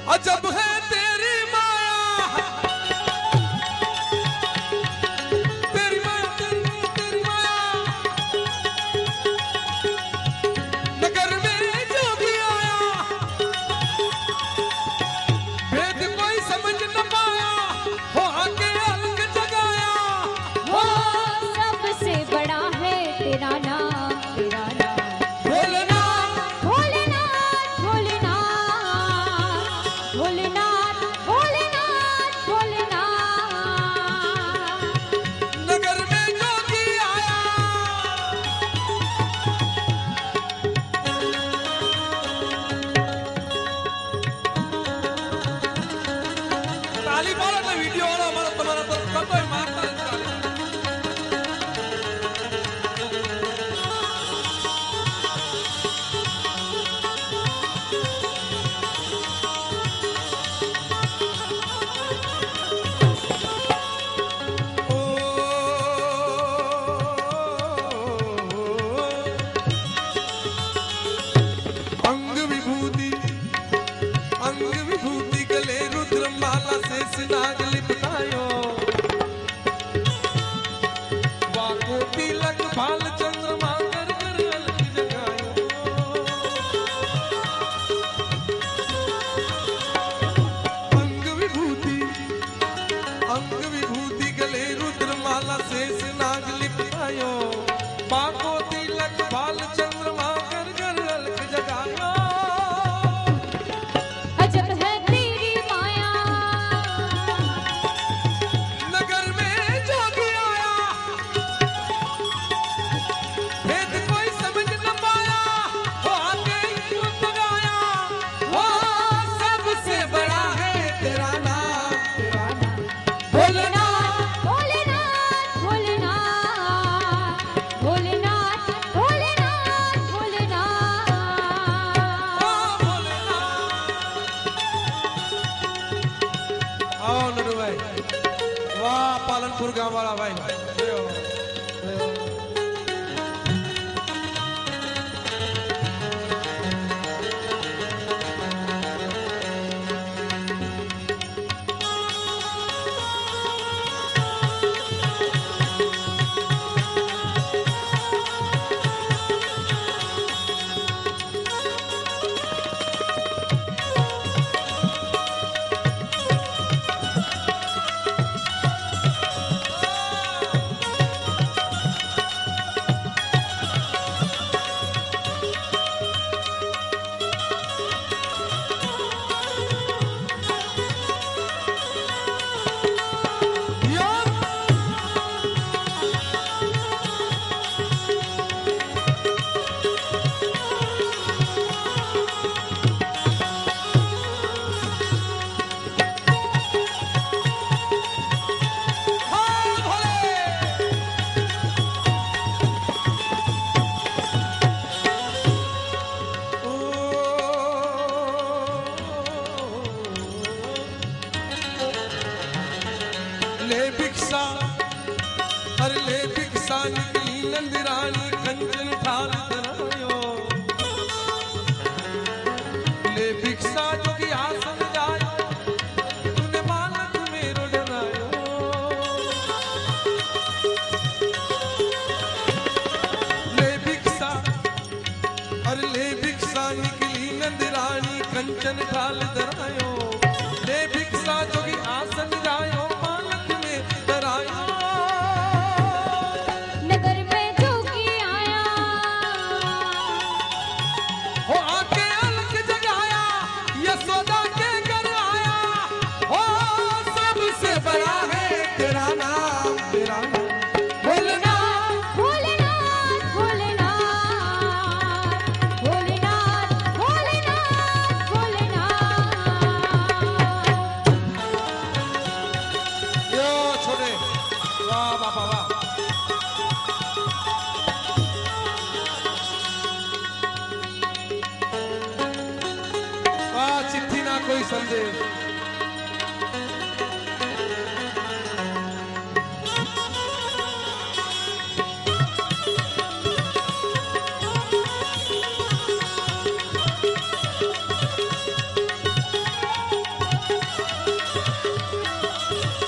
अजब है तेरी माया, तेरी माया, तेरी माया। नगर में जोगी आया, भेद कोई समझ न पाया, हो आके अलग जगाया। वो सबसे बड़ा है तेरा नाम, तेरा नाम भोलेनाथ, भोलेनाथ, भोलेनाथ, भोलेनाथ, भोलेनाथ, भोलेनाथ। नगर में जोगी आया। ताली मारो ना, वीडियो वाला हमारा तुम्हारा तो करता है, मारता है ताली। अंग विभूति, अंग विभूति गले रुद्र माला से नाग लिपटायो। वाको तिलक भाल चंद्रमा कर कर अलग जगायो। अंग विभूति, अंग विभूति गले रुद्र माला से नाग लिपटायो। वाको तिलक भाल चंद्रमा कर कर अलग जगायो। अजब है तेरी माया, नगर में जोगी आया, भेद कोई समझ न पाया, हो आके क्यों जगाया। वो सबसे बड़ा है तेरा नाम, तेरा नाम भोलेनाथ, भोलेनाथ, भोलेनाथ, भोलेनाथ, भोलेनाथ, भोलेनाथ। ओ भोलेनाथ। आओ नडू भाई, वाह पालनपुर गांव वाला भाई। ले भिक्षा, अरे ले भिक्षा निकली नंदरानी कंचन ठाल धरायो। ले भिक्षा जोगी आसन जायो, तूने मानक मेरो डरायो। ले भिक्षा, अरे ले भिक्षा निकली नंदरानी कंचन ठाल धरायो। ले भिक्षा जोगी आसन जायो, नगर में जोगी आया, हो आके अलग जगाया। यशोदा के घर आया, हो सबसे बड़ा है तेरा नाम, तेरा नाम भोलेनाथ, भोलेनाथ, भोलेनाथ, भोलेनाथ, भोलेनाथ, भोलेनाथ। यो छोड़े, वाह बाबा वाह। वाह चिट्ठी ना कोई संदेश।